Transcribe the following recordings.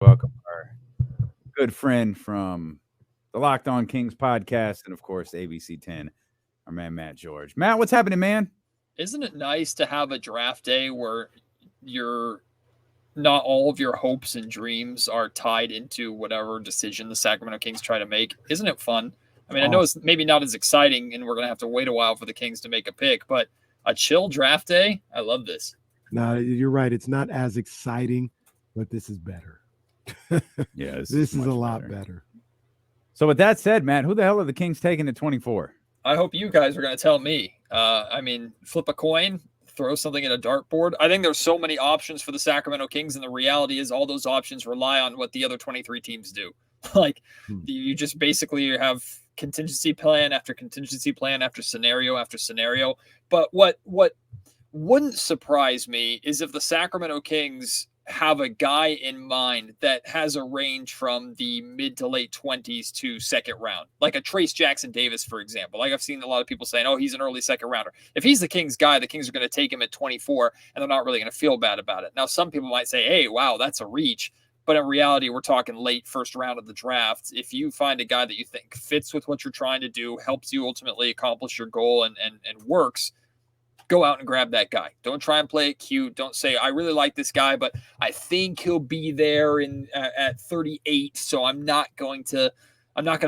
welcome our good friend from the Locked On Kings podcast and, of course, ABC 10, our man Matt George. Matt, what's happening, man? Isn't it nice to have a draft day where not all of your hopes and dreams are tied into whatever decision the Sacramento Kings try to make? Isn't it fun? I mean, I know it's maybe not as exciting and we're going to have to wait a while for the Kings to make a pick, but a chill draft day, I love this. No, you're right. It's not as exciting, but this is better. Yeah, this is a lot better. So with that said, Matt, who the hell are the Kings taking at 24? I hope you guys are going to tell me. I mean, flip a coin, throw something in a dartboard. I think there's so many options for the Sacramento Kings, and the reality is all those options rely on what the other 23 teams do. You just basically have contingency plan after contingency plan after scenario after scenario. But what wouldn't surprise me is if the Sacramento Kings have a guy in mind that has a range from the mid to late 20s to second round, like a Trace Jackson Davis, for example. Like I've seen a lot of people saying, oh, he's an early second rounder. If he's the Kings guy, the Kings are going to take him at 24 and they're not really going to feel bad about it. Now, some people might say, hey, wow, that's a reach. But in reality, we're talking late first round of the draft. If you find a guy that you think fits with what you're trying to do, helps you ultimately accomplish your goal and works, go out and grab that guy. Don't try and play it cute. Don't say, I really like this guy, but I think he'll be there at 38. So I'm not going to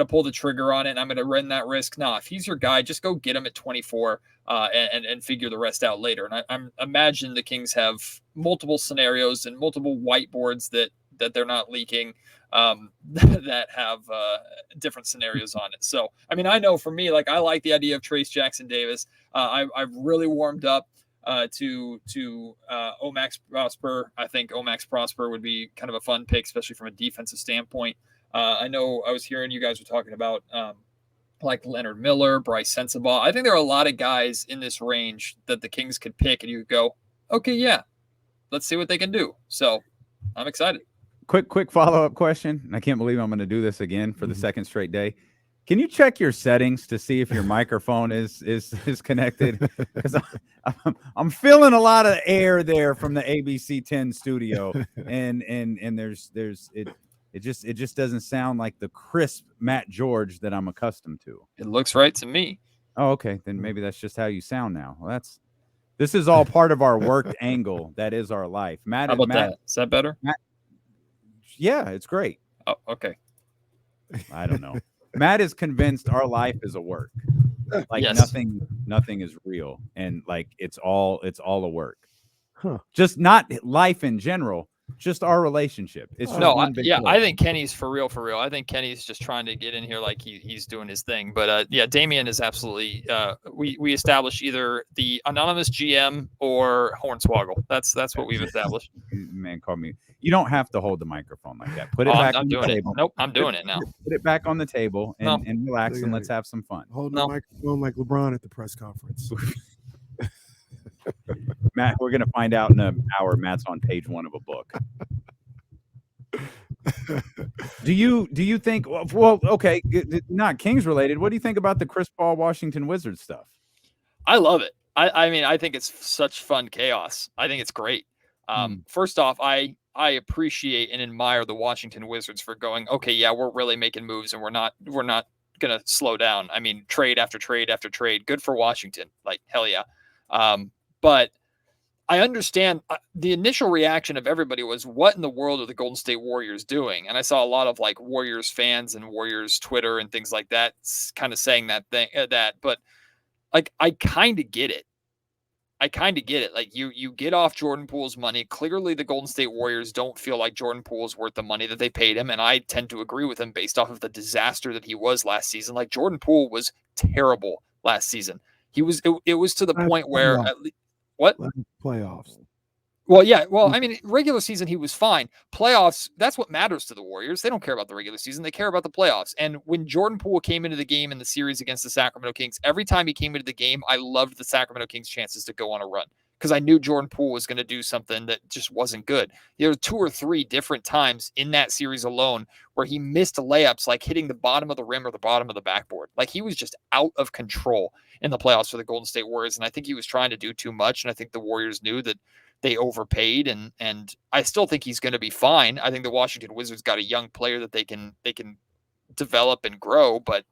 pull the trigger on it. And I'm going to run that risk. Nah, if he's your guy, just go get him at 24 and figure the rest out later. And I'm imagine the Kings have multiple scenarios and multiple whiteboards that they're not leaking that have different scenarios on it. So, I mean, I know for me, like I like the idea of Trace Jackson Davis. I've really warmed up to Omax Prosper. I think Omax Prosper would be kind of a fun pick, especially from a defensive standpoint. I know I was hearing you guys were talking about like Leonard Miller, Bryce Sensabaugh. I think there are a lot of guys in this range that the Kings could pick and you could go, okay, yeah, let's see what they can do. So I'm excited. Quick follow-up question. I can't believe I'm going to do this again for the second straight day. Can you check your settings to see if your microphone is connected? Because I'm feeling a lot of air there from the ABC 10 studio, and it just doesn't sound like the crisp Matt George that I'm accustomed to. It looks right to me. Oh, okay. Then maybe that's just how you sound now. Well, this is all part of our worked angle. That is our life. Matt, how about that? Is that better? Matt, yeah, it's great. Oh, okay. I don't know. Matt is convinced our life is a work. Like yes. nothing is real, and like it's all a work. Huh. Just not life in general, just our relationship. It's just I think Kenny's for real. I think Kenny's just trying to get in here like he's doing his thing. But Damian is absolutely. We established either the anonymous GM or Hornswoggle. That's what we've established. Man, call me. You don't have to hold the microphone like that. Put it back on the table. Nope, I'm doing it now. Put it back on the table and relax and let's have some fun. Hold the microphone like LeBron at the press conference. Matt, we're going to find out in an hour. Matt's on page 1 of a book. Do you think? Well, okay, not Kings related. What do you think about the Chris Paul Washington Wizards stuff? I love it. I mean, I think it's such fun chaos. I think it's great. First off, I appreciate and admire the Washington Wizards for going, okay, yeah, we're really making moves and we're not going to slow down. I mean, trade after trade after trade. Good for Washington. Like, hell yeah. But I understand the initial reaction of everybody was, what in the world are the Golden State Warriors doing? And I saw a lot of like Warriors fans and Warriors Twitter and things like that kind of saying that, but like, I kind of get it. Like you get off Jordan Poole's money. Clearly the Golden State Warriors don't feel like Jordan Poole's worth the money that they paid him. And I tend to agree with him based off of the disaster that he was last season. Like Jordan Poole was terrible last season. It was to the point where what playoffs. Well, yeah. Well, I mean, regular season, he was fine. Playoffs, that's what matters to the Warriors. They don't care about the regular season. They care about the playoffs. And when Jordan Poole came into the game in the series against the Sacramento Kings, every time he came into the game, I loved the Sacramento Kings' chances to go on a run because I knew Jordan Poole was going to do something that just wasn't good. There were 2 or 3 different times in that series alone where he missed layups, like hitting the bottom of the rim or the bottom of the backboard. Like he was just out of control in the playoffs for the Golden State Warriors. And I think he was trying to do too much. And I think the Warriors knew that they overpaid, and I still think he's going to be fine. I think the Washington Wizards got a young player that they can develop and grow, but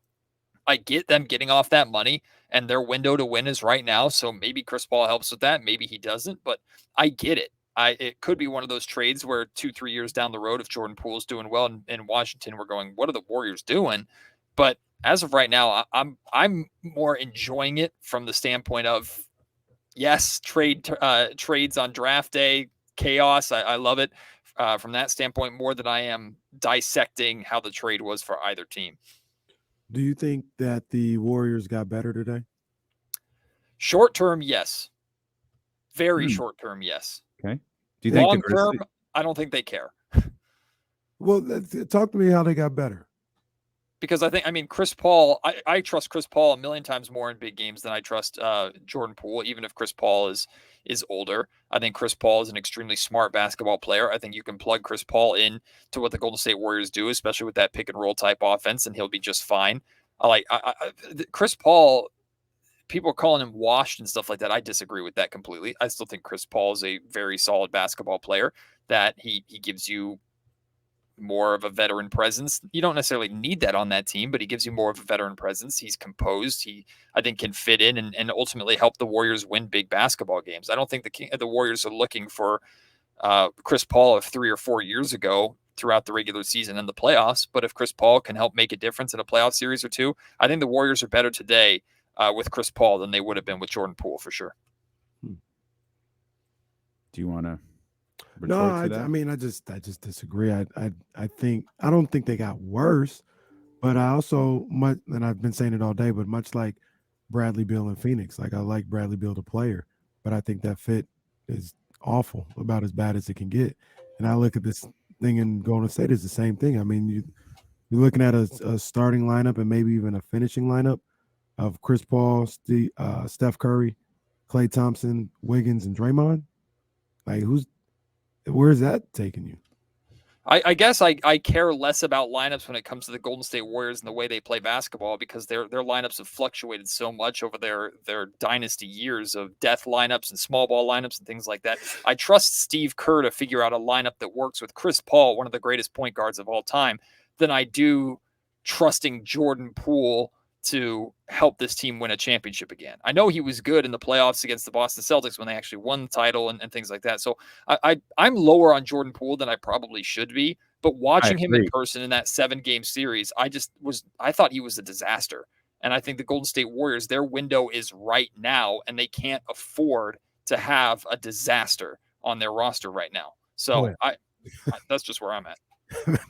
I get them getting off that money, and their window to win is right now. So maybe Chris Paul helps with that. Maybe he doesn't, but I get it. It could be one of those trades where 2-3 years down the road, if Jordan Poole's doing well in Washington, we're going, what are the Warriors doing? But as of right now, I'm more enjoying it from the standpoint of, yes, trades on draft day, chaos. I love it from that standpoint more than I am dissecting how the trade was for either team. Do you think that the Warriors got better today? Short term, yes. Very short term, yes. Okay. Do you think long term? I don't think they care. Well, talk to me how they got better. Because I mean, Chris Paul, I trust Chris Paul a million times more in big games than I trust Jordan Poole, even if Chris Paul is older. I think Chris Paul is an extremely smart basketball player. I think you can plug Chris Paul in to what the Golden State Warriors do, especially with that pick and roll type offense, and he'll be just fine. Chris Paul, people are calling him washed and stuff like that. I disagree with that completely. I still think Chris Paul is a very solid basketball player, that he gives you more of a veteran presence. You don't necessarily need that on that team, but he gives you more of a veteran presence. He's composed. He, I think, can fit in and ultimately help the Warriors win big basketball games. I don't think the Warriors are looking for Chris Paul of 3 or 4 years ago throughout the regular season and the playoffs. But if Chris Paul can help make a difference in a playoff series or two, I think the Warriors are better today with Chris Paul than they would have been with Jordan Poole for sure. Do you want to? No, I mean, I just disagree. I don't think they got worse, but I also and I've been saying it all day, but much like Bradley Beal in Phoenix, like I like Bradley Beal the player, but I think that fit is awful, about as bad as it can get. And I look at this thing in Golden State is the same thing. I mean, you're looking at a starting lineup and maybe even a finishing lineup of Chris Paul, Steph Curry, Klay Thompson, Wiggins, and Draymond. Like, where's that taking you? I guess I care less about lineups when it comes to the Golden State Warriors and the way they play basketball, because their lineups have fluctuated so much over their dynasty years of death lineups and small ball lineups and things like that. I trust Steve Kerr to figure out a lineup that works with Chris Paul, one of the greatest point guards of all time, than I do trusting Jordan Poole to help this team win a championship again. I know he was good in the playoffs against the Boston Celtics when they actually won the title and things like that. So I'm lower on Jordan Poole than I probably should be, but watching him in person in that 7-game series, I thought he was a disaster. And I think the Golden State Warriors, their window is right now, and they can't afford to have a disaster on their roster right now. So that's just where I'm at.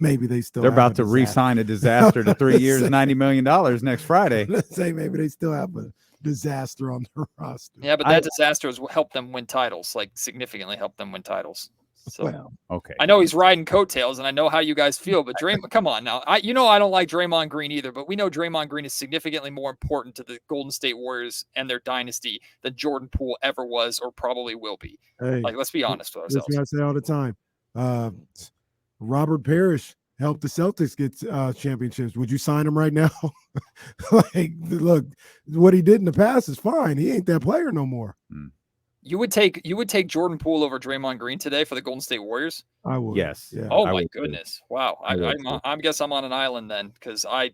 Maybe they're about to re-sign a disaster to 3 years, $90 million next Friday. Let's say maybe they still have a disaster on their roster. Yeah, but that disaster has helped them win titles, like significantly helped them win titles. So okay, I know he's riding coattails, and I know how you guys feel, but Draymond, come on now. I don't like Draymond Green either, but we know Draymond Green is significantly more important to the Golden State Warriors and their dynasty than Jordan Poole ever was or probably will be. Hey, like, let's be honest with ourselves. That's what I say all the time. Robert Parrish helped the Celtics get championships. Would you sign him right now? Like, look, what he did in the past is fine. He ain't that player no more. You would take Jordan Poole over Draymond Green today for the Golden State Warriors? I would. Yes. Yeah. Oh my goodness! Wow. I guess I'm on an island then, because I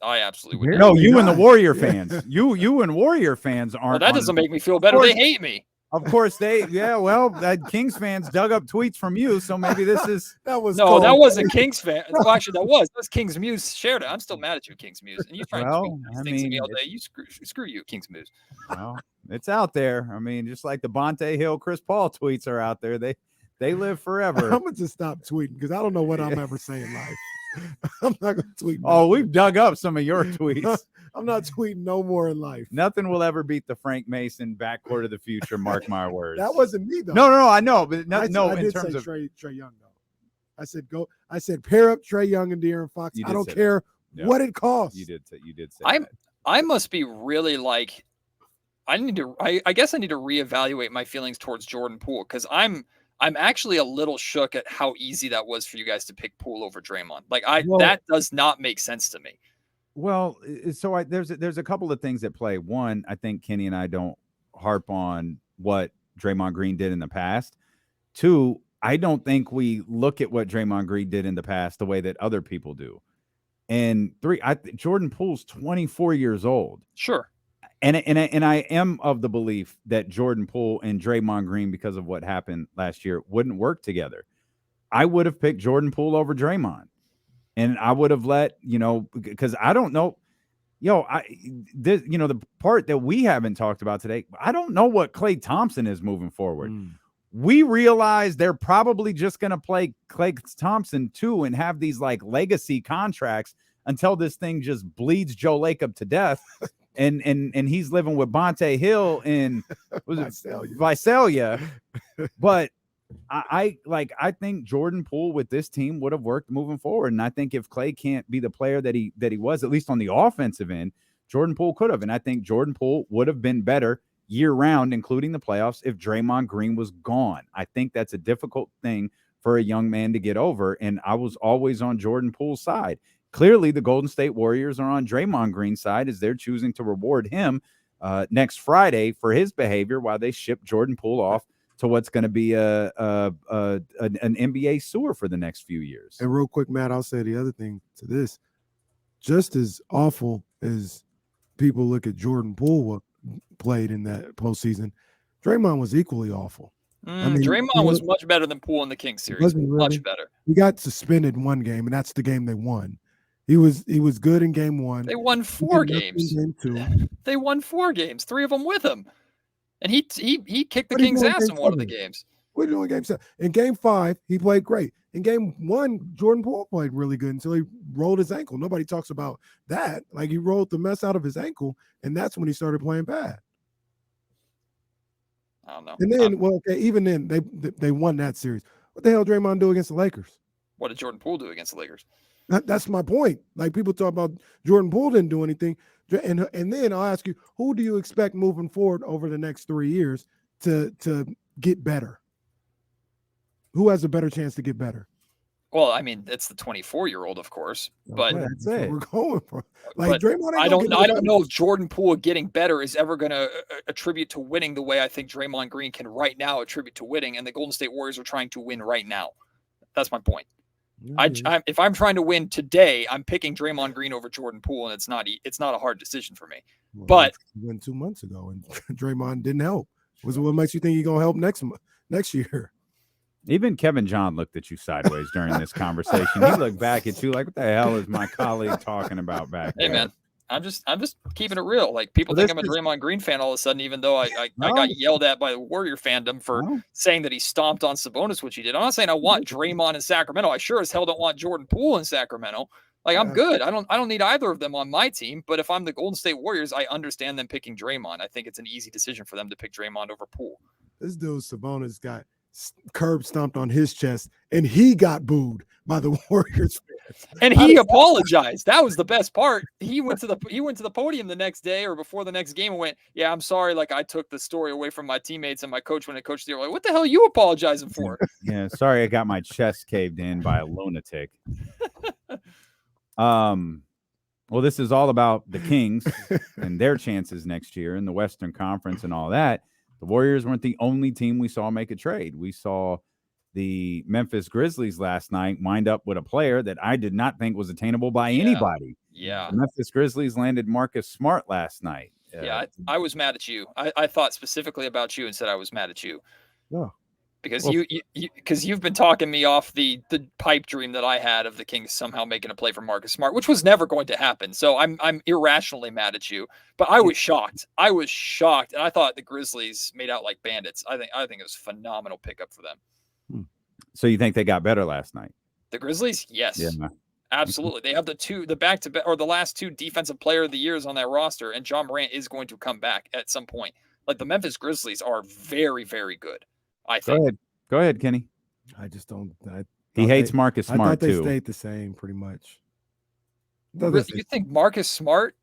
absolutely would. No, you and the Warrior fans. You and Warrior fans aren't. Well, that doesn't make me feel better. They hate me. Of course that Kings fans dug up tweets from you, so maybe this is that wasn't Kings fan. Well, actually, that was Kings Muse shared it. I'm still mad at you, Kings Muse, and you trying to tweet these things to me all day. You screw you, Kings Muse. Well, it's out there. I mean, just like the Bonte Hill, Chris Paul tweets are out there. They live forever. I'm gonna just stop tweeting because I don't know what I'm ever saying live. I'm not gonna tweet. Oh, we've dug up some of your tweets. I'm not tweeting no more in life. Nothing will ever beat the Frank Mason backcourt of the future. Mark my words. That wasn't me though. No, I know, but I in did terms say of Trae Young though. I said pair up Trae Young and De'Aaron Fox. I don't care what it costs. You did say I must be really like, I guess I need to reevaluate my feelings towards Jordan Poole, because I'm actually a little shook at how easy that was for you guys to pick Poole over Draymond. Like that does not make sense to me. Well, so there's a couple of things at play. One, I think Kenny and I don't harp on what Draymond Green did in the past, Two, I don't think we look at what Draymond Green did in the past the way that other people do. And three, Jordan Poole's 24 years old. Sure. And I am of the belief that Jordan Poole and Draymond Green, because of what happened last year, wouldn't work together. I would have picked Jordan Poole over Draymond. And I would have because I don't know. The part that we haven't talked about today, I don't know what Klay Thompson is moving forward. We realize they're probably just going to play Klay Thompson too and have these like legacy contracts until this thing just bleeds Joe Lacob to death. And he's living with Bonte Hill in Visalia. But I think Jordan Poole with this team would have worked moving forward. And I think if Klay can't be the player that he was, at least on the offensive end, Jordan Poole could have. And I think Jordan Poole would have been better year round, including the playoffs, if Draymond Green was gone. I think that's a difficult thing for a young man to get over. And I was always on Jordan Poole's side. Clearly, the Golden State Warriors are on Draymond Green's side as they're choosing to reward him next Friday for his behavior while they ship Jordan Poole off to what's going to be an NBA sewer for the next few years. And real quick, Matt, I'll say the other thing to this. Just as awful as people look at Jordan Poole played in that postseason, Draymond was equally awful. Draymond was much better than Poole in the Kings series. Really? Much better. He got suspended one game, and that's the game they won. He was good in game one. They won 4 games. Game two. They won 4 games, 3 of them with him. And he kicked the Kings' ass in one of the games. What are you doing in game 7? In game 5, he played great. In game 1, Jordan Poole played really good until he rolled his ankle. Nobody talks about that. Like, he rolled the mess out of his ankle, and that's when he started playing bad. I don't know. And then, even then, they won that series. What the hell did Draymond do against the Lakers? What did Jordan Poole do against the Lakers? That's my point. Like, people talk about Jordan Poole didn't do anything. And then I'll ask you, who do you expect moving forward over the next 3 years to get better? Who has a better chance to get better? Well, I mean, it's the 24-year-old, of course, but that's what we're going for. Like, Draymond, I don't know if Jordan Poole getting better is ever going to attribute to winning the way I think Draymond Green can right now attribute to winning, and the Golden State Warriors are trying to win right now. That's my point. If I'm trying to win today, I'm picking Draymond Green over Jordan Poole, and it's not a hard decision for me. But he went 2 months ago, and Draymond didn't help. What makes you think he's gonna help next year? Even Kevin John looked at you sideways during this conversation. He looked back at you like, "What the hell is my colleague talking about back there?" Hey, man, I'm just keeping it real. Like, people think I'm a Draymond Green fan all of a sudden, even though I got yelled at by the Warrior fandom for saying that he stomped on Sabonis, which he did. I'm not saying I want Draymond in Sacramento. I sure as hell don't want Jordan Poole in Sacramento. Like, I'm good. I don't need either of them on my team. But if I'm the Golden State Warriors, I understand them picking Draymond. I think it's an easy decision for them to pick Draymond over Poole. This dude Sabonis got curb stomped on his chest, and he got booed by the Warriors fans. And he apologized. That was the best part. He went to the podium the next day or before the next game and went, "Yeah, I'm sorry. Like, I took the story away from my teammates and my coach when I coached the like, what the hell are you apologizing for?" Yeah, sorry, I got my chest caved in by a lunatic. Well, this is all about the Kings and their chances next year in the Western Conference and all that. The Warriors weren't the only team we saw make a trade. We saw the Memphis Grizzlies last night wind up with a player that I did not think was attainable by anybody. Yeah. The Memphis Grizzlies landed Marcus Smart last night. Yeah, I was mad at you. I thought specifically about you and said I was mad at you. No. Because you've been talking me off the pipe dream that I had of the Kings somehow making a play for Marcus Smart, which was never going to happen. So I'm irrationally mad at you. But I was shocked. And I thought the Grizzlies made out like bandits. I think it was a phenomenal pickup for them. So you think they got better last night? The Grizzlies? Yes. Yeah. Absolutely. They have the back-to-back or the last 2 defensive player of the years on that roster, and John Morant is going to come back at some point. Like, the Memphis Grizzlies are very, very good. I think. Go ahead, Kenny. I just don't. He hates Marcus Smart, I thought they too. stayed the same, pretty much. Really? You think Marcus Smart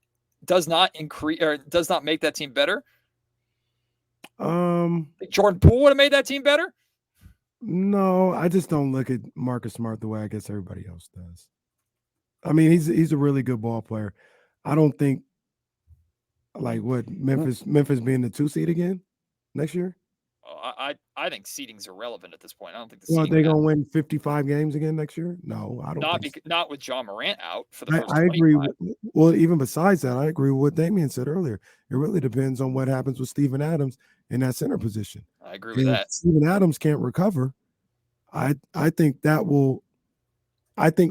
does not increase or does not make that team better? Jordan Poole would have made that team better? No, I just don't look at Marcus Smart the way I guess everybody else does. I mean, he's a really good ball player. I don't think, like, what Memphis being the 2 seed again next year. I I think seeding's irrelevant at this point. I don't think the Well, seeding they gonna win 55 games again next year? No, I don't think so. not with John Morant out for the first I 25. agree. Well, even besides that, I agree with what Damian said earlier. It really depends on what happens with Steven Adams in that center position. I agree with that. If Steven Adams can't recover, I think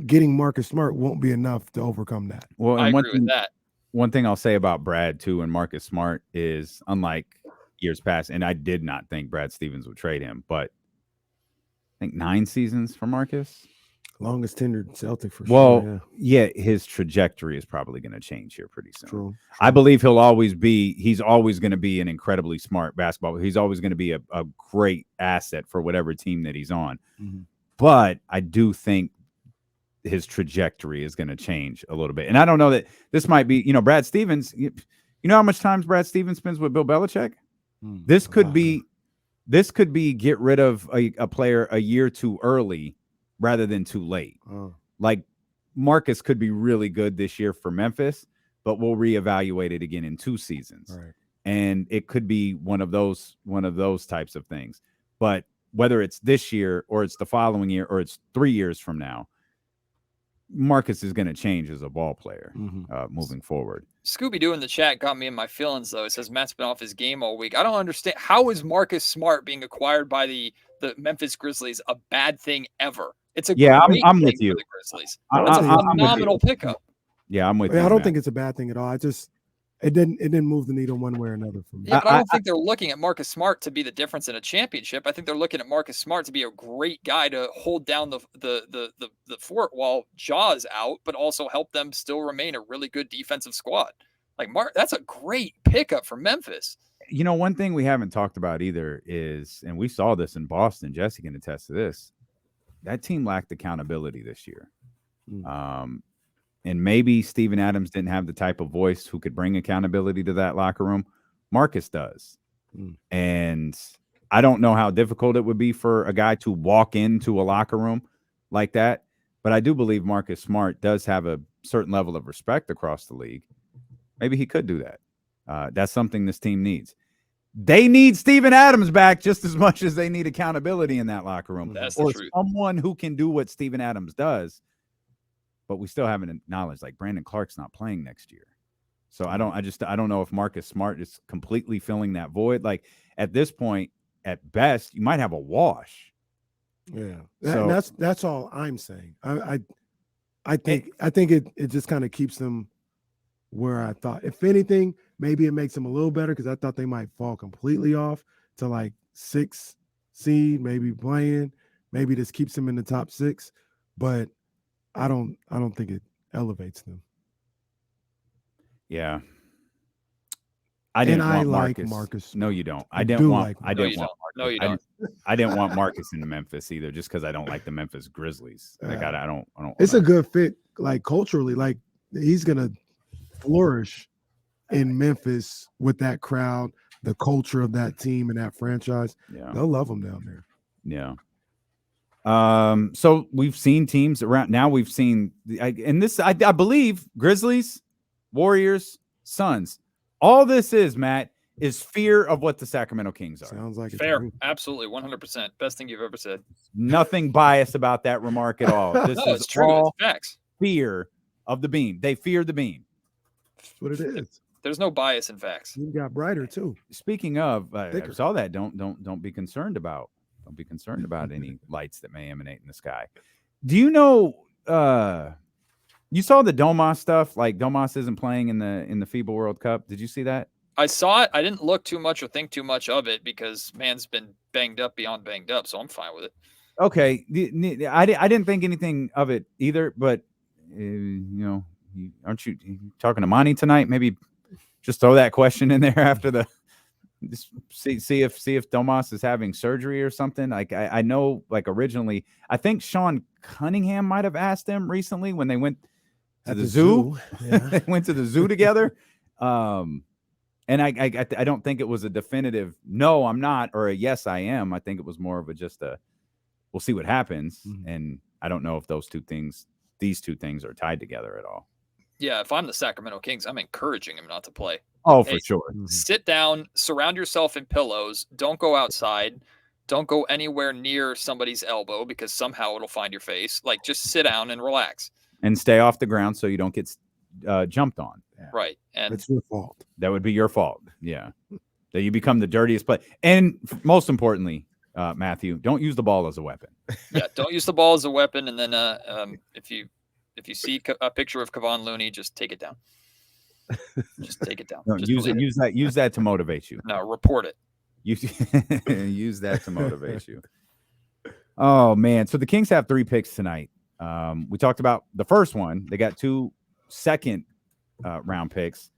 getting Marcus Smart won't be enough to overcome that. Well, I and agree with that. One thing I'll say about Brad too and Marcus Smart is, unlike years past, and I did not think Brad Stevens would trade him, but I think 9 seasons for Marcus. Longest tenured Celtic for well, sure. Yeah, his trajectory is probably going to change here pretty soon. True. I believe he's always going to be an incredibly smart basketball. He's always going to be a great asset for whatever team that he's on. Mm-hmm. But I do think his trajectory is going to change a little bit. And I don't know that this might be, Brad Stevens, you know how much time Brad Stevens spends with Bill Belichick? This could be get rid of a player a year too early rather than too late. Like Marcus could be really good this year for Memphis, but we'll reevaluate it again in 2 seasons. Right. And it could be one of those types of things. But whether it's this year or it's the following year or it's 3 years from now, Marcus is going to change as a ball player moving forward. Scooby-Doo in the chat got me in my feelings, though. It says Matt's been off his game all week. I don't understand. How is Marcus Smart being acquired by the Memphis Grizzlies a bad thing ever? It's a great I'm thing with you. for the Grizzlies. That's a phenomenal pickup. Yeah, I'm with you. I don't think it's a bad thing at all. It didn't move the needle one way or another for me. Yeah, but I don't think they're looking at Marcus Smart to be the difference in a championship. I think they're looking at Marcus Smart to be a great guy to hold down the fort while Jaw's out, but also help them still remain a really good defensive squad. Like that's a great pickup for Memphis. One thing we haven't talked about either is, and we saw this in Boston, Jesse can attest to this, that team lacked accountability this year. And maybe Steven Adams didn't have the type of voice who could bring accountability to that locker room. Marcus does. And I don't know how difficult it would be for a guy to walk into a locker room like that. But I do believe Marcus Smart does have a certain level of respect across the league. Maybe he could do that. That's something this team needs. They need Steven Adams back just as much as they need accountability in that locker room. That's or the truth. Someone who can do what Steven Adams does. But we still haven't acknowledged, like, Brandon Clark's not playing next year. So I don't know if Marcus Smart is completely filling that void. Like, at this point, at best, you might have a wash. Yeah. That's all I'm saying. I think it just kind of keeps them where I thought. If anything, maybe it makes them a little better because I thought they might fall completely off to like 6 seed, maybe playing. Maybe this keeps them in the top 6. But I don't think it elevates them. Yeah. I didn't want like Marcus. Marcus. No, you don't. No, you don't. I didn't want Marcus into Memphis either, just because I don't like the Memphis Grizzlies. Like I don't. It's a good fit, like culturally. Like he's gonna flourish in Memphis with that crowd, the culture of that team and that franchise. Yeah, they'll love him down there. Yeah. So we've seen teams around now. We've seen, I believe, Grizzlies, Warriors, Suns. All this is, Matt, is fear of what the Sacramento Kings are. Sounds like fair. Absolutely. 100%. Best thing you've ever said. Nothing biased about that remark at all. This no, is it's true. all it's facts. Fear of the beam. They fear the beam. That's what it is. There's no bias in facts. You got brighter too. Speaking of, I saw that. Don't be concerned about. Don't be concerned about any lights that may emanate in the sky. Do you know? You saw the Domas stuff. Like Domas isn't playing in the FIBA World Cup. Did you see that? I saw it. I didn't look too much or think too much of it because man's been banged up beyond banged up, so I'm fine with it. Okay, I didn't think anything of it either. But aren't you talking to Monty tonight? Maybe just throw that question in there after the. Just see if Domas is having surgery or something. Like I know, like originally, I think Sean Cunningham might have asked him recently when they went to the zoo. Yeah. They went to the zoo together. And I don't think it was a definitive no, I'm not, or a yes, I am. I think it was more of we'll see what happens. Mm-hmm. And I don't know if these two things are tied together at all. Yeah, if I'm the Sacramento Kings, I'm encouraging him not to play. Oh, for sure. Sit down, surround yourself in pillows. Don't go outside. Don't go anywhere near somebody's elbow because somehow it'll find your face. Like, just sit down and relax. And stay off the ground so you don't get jumped on. Yeah. Right. And It's your fault. That would be your fault. Yeah. That you become the dirtiest player. And most importantly, Matthew, don't use the ball as a weapon. Yeah, don't use the ball as a weapon. And then if you see a picture of Kevon Looney, just take it down. Just take it down. No, Just use that to motivate you. No, report it. Use that to motivate you. Oh man. So the Kings have 3 picks tonight. We talked about the first one. They got 2 second round picks.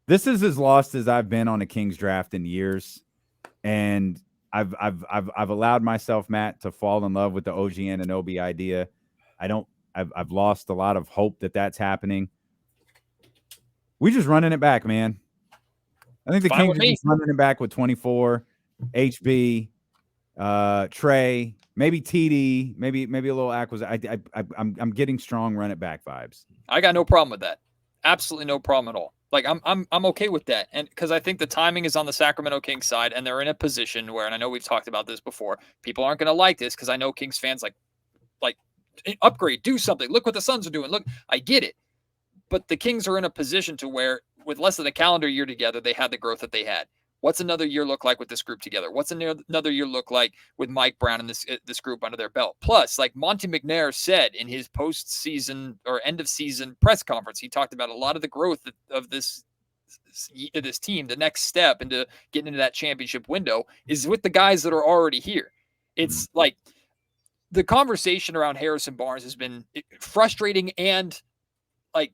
This is as lost as I've been on a Kings draft in years. And I've allowed myself, Matt, to fall in love with the OG Anunoby idea. I've lost a lot of hope that that's happening. We just running it back, man. I think the Kings are just running it back with 24, HB, Trey, maybe TD, maybe a little acquisition. I'm getting strong run it back vibes. I got no problem with that. Absolutely no problem at all. Like I'm okay with that. And because I think the timing is on the Sacramento Kings side, and they're in a position where, and I know we've talked about this before, people aren't going to like this because I know Kings fans like upgrade, do something. Look what the Suns are doing. Look, I get it. But the Kings are in a position to where with less than a calendar year together, they had the growth that they had. What's another year look like with this group together? What's another year look like with Mike Brown and this group under their belt? Plus, like Monty McNair said in his postseason or end of season press conference, he talked about a lot of the growth of this team. The next step into getting into that championship window is with the guys that are already here. It's like the conversation around Harrison Barnes has been frustrating and like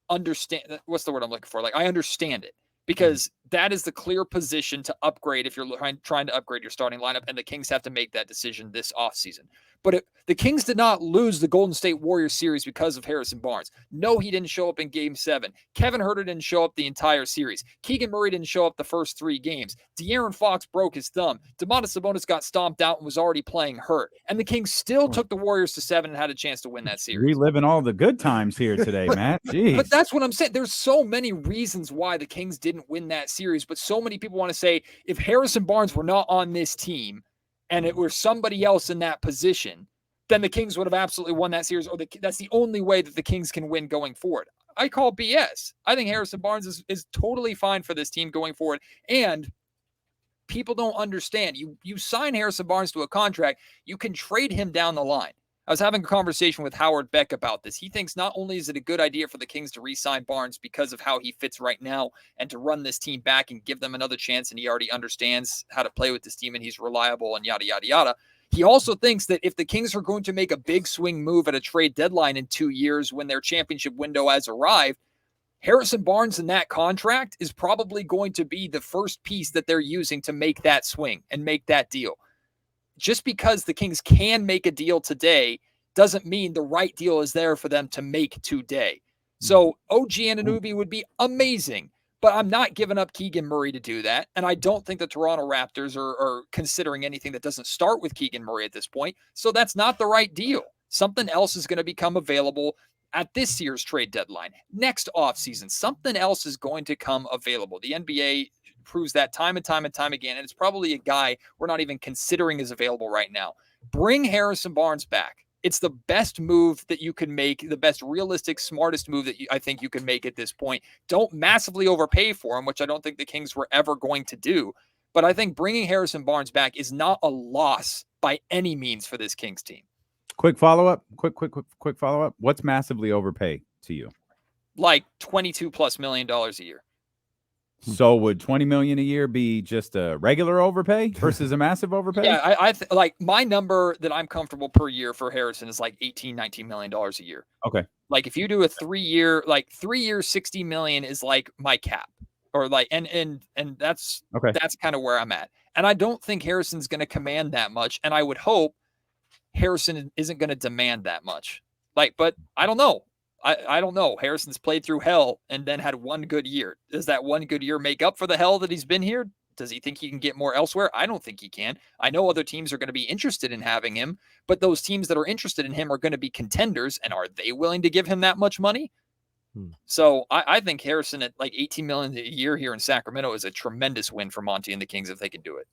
understand. What's the word I'm looking for? Like I understand it. Because that is the clear position to upgrade if you're trying to upgrade your starting lineup, and the Kings have to make that decision this offseason. But the Kings did not lose the Golden State Warriors series because of Harrison Barnes. No, he didn't show up in Game 7. Kevin Huerter didn't show up the entire series. Keegan Murray didn't show up the first 3 games. De'Aaron Fox broke his thumb. Domantas Sabonis got stomped out and was already playing hurt. And the Kings still took the Warriors to 7 and had a chance to win that series. Reliving all the good times here today, Matt. Jeez. But that's what I'm saying. There's so many reasons why the Kings didn't win that series, but so many people want to say if Harrison Barnes were not on this team and it were somebody else in that position, then the Kings would have absolutely won that series, or that's the only way that the Kings can win going forward. I call BS. I think Harrison Barnes is totally fine for this team going forward, and people don't understand. You sign Harrison Barnes to a contract, you can trade him down the line. I was having a conversation with Howard Beck about this. He thinks not only is it a good idea for the Kings to re-sign Barnes because of how he fits right now and to run this team back and give them another chance, and he already understands how to play with this team and he's reliable and yada, yada, yada. He also thinks that if the Kings are going to make a big swing move at a trade deadline in 2 years when their championship window has arrived, Harrison Barnes in that contract is probably going to be the first piece that they're using to make that swing and make that deal. Just because the Kings can make a deal today doesn't mean the right deal is there for them to make today. So OG Anunoby would be amazing, but I'm not giving up Keegan Murray to do that. And I don't think the Toronto Raptors are considering anything that doesn't start with Keegan Murray at this point. So that's not the right deal. Something else is going to become available at this year's trade deadline. Next offseason, something else is going to come available. The NBA proves that time and time and time again, and it's probably a guy we're not even considering is available right now. Bring Harrison Barnes back. It's the best move that you can make, the best realistic, smartest move that I think you can make at this point. Don't massively overpay for him, which I don't think the Kings were ever going to do. But I think bringing Harrison Barnes back is not a loss by any means for this Kings team. Quick follow-up. Quick follow-up. What's massively overpay to you? Like $22+ million a year. So would $20 million a year be just a regular overpay versus a massive overpay? Yeah, I like my number that I'm comfortable per year for Harrison is like $19 million a year. Okay. Like if you do a 3 year, like 3 years, $60 million is like my cap, or like, and that's okay. That's kind of where I'm at. And I don't think Harrison's going to command that much. And I would hope Harrison isn't going to demand that much. Like, but I don't know. I don't know. Harrison's played through hell and then had one good year. Does that one good year make up for the hell that he's been here? Does he think he can get more elsewhere? I don't think he can. I know other teams are going to be interested in having him, but those teams that are interested in him are going to be contenders. And are they willing to give him that much money? So I think Harrison at like $18 million a year here in Sacramento is a tremendous win for Monty and the Kings if they can do it.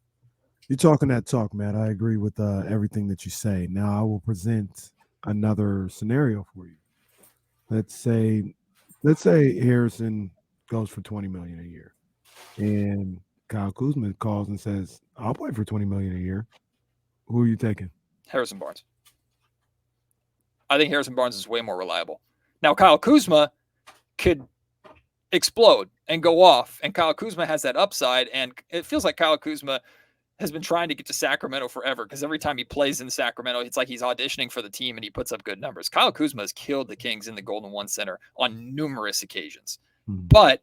You're talking that talk, Matt. I agree with everything that you say. Now I will present another scenario for you. Let's say Harrison goes for $20 million a year, and Kyle Kuzma calls and says, "I'll play for $20 million a year." Who are you taking? Harrison Barnes. I think Harrison Barnes is way more reliable. Now, Kyle Kuzma could explode and go off, and Kyle Kuzma has that upside, and it feels like Kyle Kuzma has been trying to get to Sacramento forever, because every time he plays in Sacramento, it's like he's auditioning for the team and he puts up good numbers. Kyle Kuzma has killed the Kings in the Golden One Center on numerous occasions. But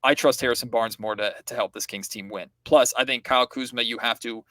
I trust Harrison Barnes more to help this Kings team win. Plus, I think Kyle Kuzma, you have to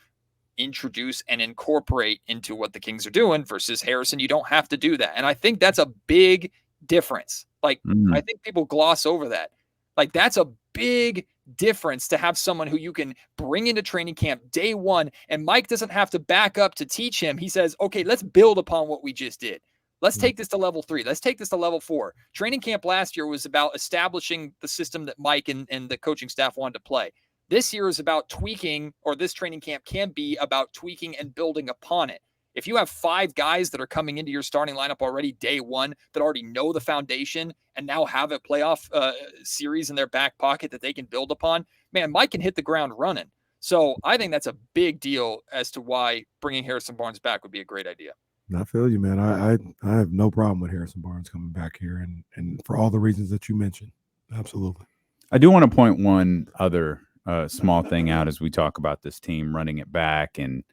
introduce and incorporate into what the Kings are doing, versus Harrison. You don't have to do that. And I think that's a big difference. Like, I think people gloss over that. Like, that's a big difference to have someone who you can bring into training camp day one, and Mike doesn't have to back up to teach him. He says, okay, let's build upon what we just did. Let's take this to level 3. Let's take this to level 4. Training camp last year was about establishing the system that Mike and the coaching staff wanted to play. This year is about tweaking, or this training camp can be about tweaking and building upon it. If you have 5 guys that are coming into your starting lineup already day one that already know the foundation and now have a playoff series in their back pocket that they can build upon, man, Mike can hit the ground running. So I think that's a big deal as to why bringing Harrison Barnes back would be a great idea. I feel you, man. I have no problem with Harrison Barnes coming back here, and for all the reasons that you mentioned. Absolutely. I do want to point one other small thing out as we talk about this team running it back and,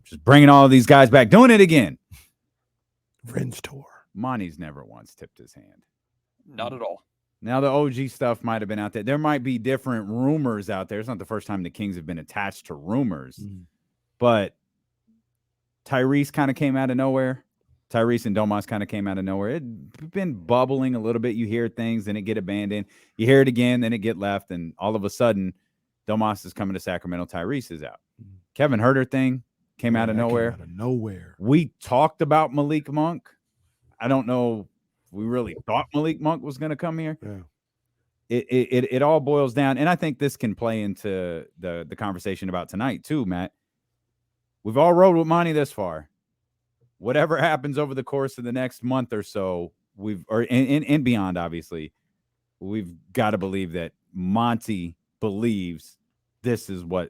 just bringing all of these guys back, doing it again. Revenge tour. Monty's never once tipped his hand. Not at all. Now, the OG stuff might have been out there. There might be different rumors out there. It's not the first time the Kings have been attached to rumors. But Tyrese kind of came out of nowhere. Tyrese and Domas kind of came out of nowhere. It'd been bubbling a little bit. You hear things, then it get abandoned. You hear it again, then it get left. And all of a sudden, Domas is coming to Sacramento. Tyrese is out. Kevin Huerter thing came out of nowhere. We talked about Malik Monk. I don't know if we really thought Malik Monk was going to come here. Yeah. It all boils down, and I think this can play into the conversation about tonight too, Matt. We've all rode with Monty this far. Whatever happens over the course of the next month or so, and beyond, obviously, we've got to believe that Monty believes this is what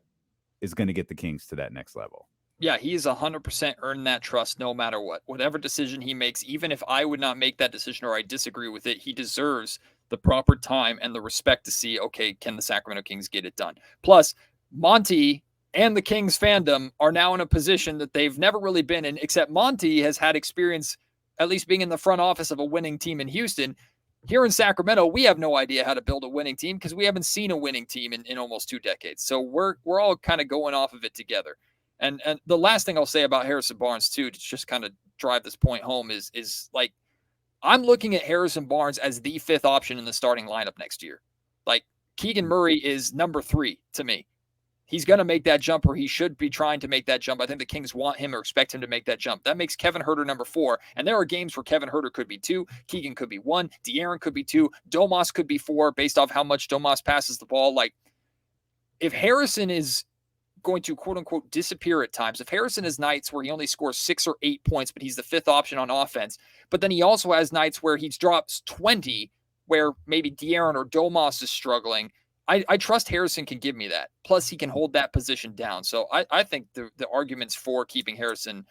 is going to get the Kings to that next level. Yeah, he's 100% earned that trust no matter what. Whatever decision he makes, even if I would not make that decision or I disagree with it, he deserves the proper time and the respect to see, okay, can the Sacramento Kings get it done? Plus, Monty and the Kings fandom are now in a position that they've never really been in, except Monty has had experience at least being in the front office of a winning team in Houston. Here in Sacramento, we have no idea how to build a winning team because we haven't seen a winning team in almost 2 decades. So we're all kind of going off of it together. And the last thing I'll say about Harrison Barnes, too, to just kind of drive this point home is like, I'm looking at Harrison Barnes as the 5th option in the starting lineup next year. Like, Keegan Murray is number 3 to me. He's going to make that jump, or he should be trying to make that jump. I think the Kings want him or expect him to make that jump. That makes Kevin Huerter number 4. And there are games where Kevin Huerter could be 2, Keegan could be 1, De'Aaron could be 2, Domas could be 4 based off how much Domas passes the ball. Like, if Harrison is going to quote unquote disappear at times, if Harrison has nights where he only scores 6 or 8 points, but he's the 5th option on offense, but then he also has nights where he drops 20, where maybe De'Aaron or Domas is struggling, I trust Harrison can give me that. Plus, he can hold that position down. So I think the arguments for keeping Harrison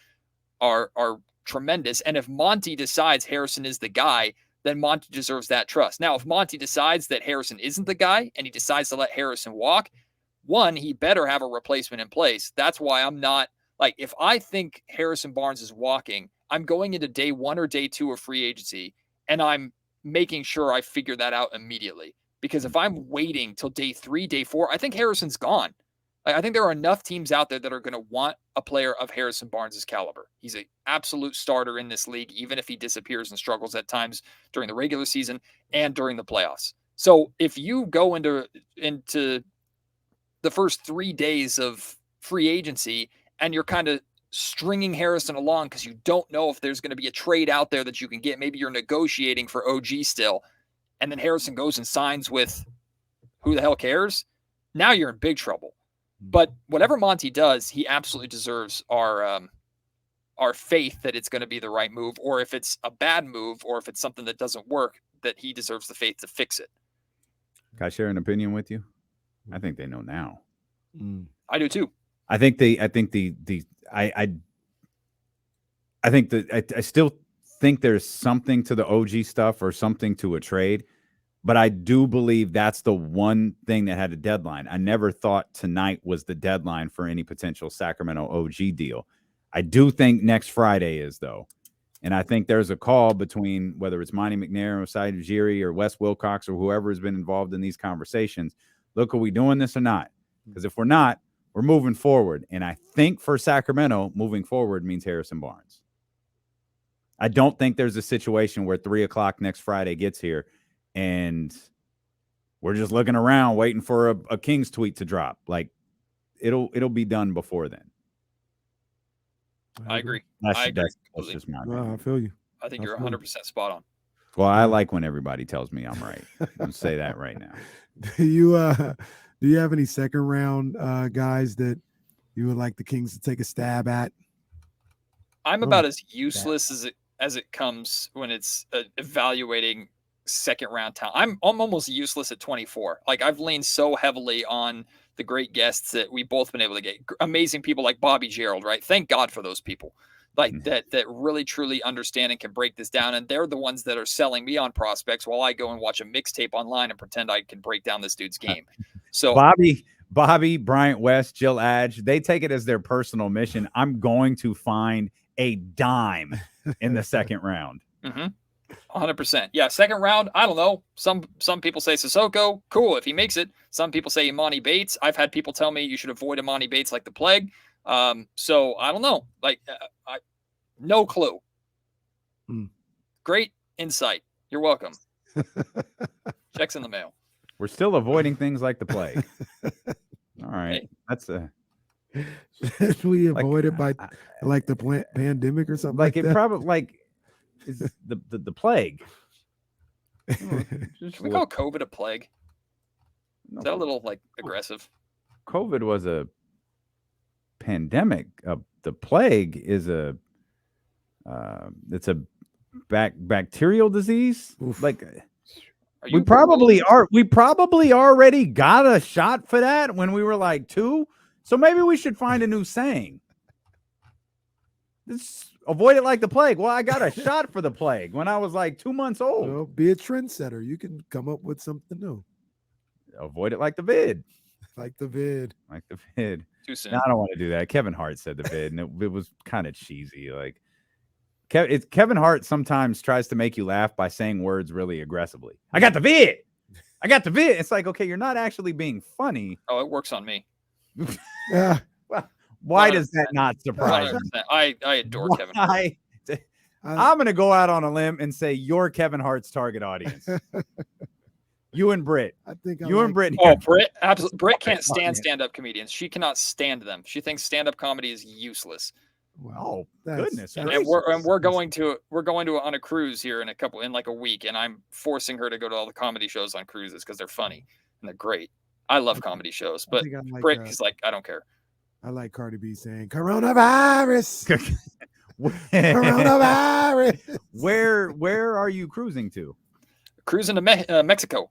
are tremendous. And if Monty decides Harrison is the guy, then Monty deserves that trust. Now, if Monty decides that Harrison isn't the guy and he decides to let Harrison walk, one, he better have a replacement in place. That's why I'm not, like, if I think Harrison Barnes is walking, I'm going into day 1 or day 2 of free agency, and I'm making sure I figure that out immediately. Because if I'm waiting till day 3, day 4, I think Harrison's gone. I think there are enough teams out there that are going to want a player of Harrison Barnes' caliber. He's an absolute starter in this league, even if he disappears and struggles at times during the regular season and during the playoffs. So if you go into the first 3 days of free agency and you're kind of stringing Harrison along because you don't know if there's going to be a trade out there that you can get, maybe you're negotiating for OG still, and then Harrison goes and signs with who the hell cares? Now you're in big trouble. But whatever Monty does, he absolutely deserves our faith that it's going to be the right move, or if it's a bad move, or if it's something that doesn't work, that he deserves the faith to fix it. Can I share an opinion with you? I think they know now. I do too. I still think there's something to the OG stuff or something to a trade, but I do believe that's the one thing that had a deadline. I never thought tonight was the deadline for any potential Sacramento OG deal. I do think next Friday is, though. And I think there's a call between whether it's Monty McNair or Said Ujiri or Wes Wilcox or whoever has been involved in these conversations. Look, are we doing this or not? Because if we're not, we're moving forward. And I think for Sacramento, moving forward means Harrison Barnes. I don't think there's a situation where 3:00 next Friday gets here and we're just looking around waiting for a Kings tweet to drop. Like it'll be done before then. I agree. That's just my opinion. I feel you. I think you're 100% spot on. Well, I like when everybody tells me I'm right. I'll say that right now. Do you have any second round guys that you would like the Kings to take a stab at? I'm about as useless as it comes when it's evaluating second round talent. I'm almost useless at 24. Like I've leaned so heavily on the great guests that we've both been able to get. Amazing people like Bobby Gerald, right? Thank God for those people. Like that really truly understand and can break this down. And they're the ones that are selling me on prospects while I go and watch a mixtape online and pretend I can break down this dude's game. So Bobby, Bryant West, Jill Adge, they take it as their personal mission. I'm going to find a dime in the second round. 100%. Yeah, second round, I don't know. Some people say Sissoko, cool if he makes it. Some people say Imani Bates. I've had people tell me you should avoid Imani Bates like the plague. So I don't know. Like, no clue. Great insight. You're welcome. Checks in the mail. We're still avoiding things like the plague. All right. That's Should we avoid it by like the pandemic or something like it that? probably like is the plague. Should we call COVID a plague? Is that a little like aggressive? COVID was a pandemic. The plague is it's a bacterial disease. Oof. Like we probably already got a shot for that when we were like 2. So maybe we should find a new saying. Avoid it like the plague. Well, I got a shot for the plague when I was like 2 months old. Well, be a trendsetter. You can come up with something new. Avoid it like the vid. Like the vid. Like the vid. Too soon. No, I don't want to do that. Kevin Hart said the vid, and it was kind of cheesy. Like Kevin Hart sometimes tries to make you laugh by saying words really aggressively. I got the vid. I got the vid. It's like, okay, you're not actually being funny. Oh, it works on me. Yeah. Well, why does that not surprise me? I adore Kevin Hart. I'm going to go out on a limb and say you're Kevin Hart's target audience. You and Britt. I think you and Britt. Oh, Britt, absolutely. Britt can't stand stand-up comedians. She cannot stand them. She thinks stand-up comedy is useless. Wow, goodness! And we're going to on a cruise here in like a week, and I'm forcing her to go to all the comedy shows on cruises because they're funny and they're great. I love comedy shows, but Britt is like, I don't care. I like Cardi B saying coronavirus. Coronavirus. Where are you cruising to? Cruising to Mexico.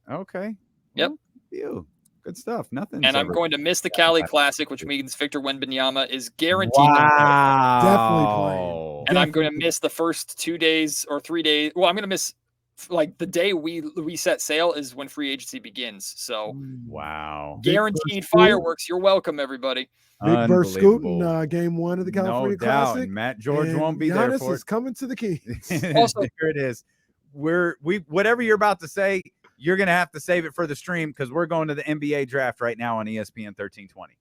Okay. Yep. You. Good stuff. Nothing. And I'm going to miss the Cali Classic, which means Victor Wembanyama is guaranteed. Wow. Definitely playing. And I'm going to miss the first 2 days or 3 days. Well, I'm going to miss like the day we set sail is when free agency begins. So wow. Guaranteed fireworks. You're welcome, everybody. Big versus Scooten, game 1 of the California Classic. Matt George won't be Giannis there for is coming to the Kings. Also, here it is. Whatever you're about to say, you're going to have to save it for the stream because we're going to the NBA draft right now on ESPN 1320.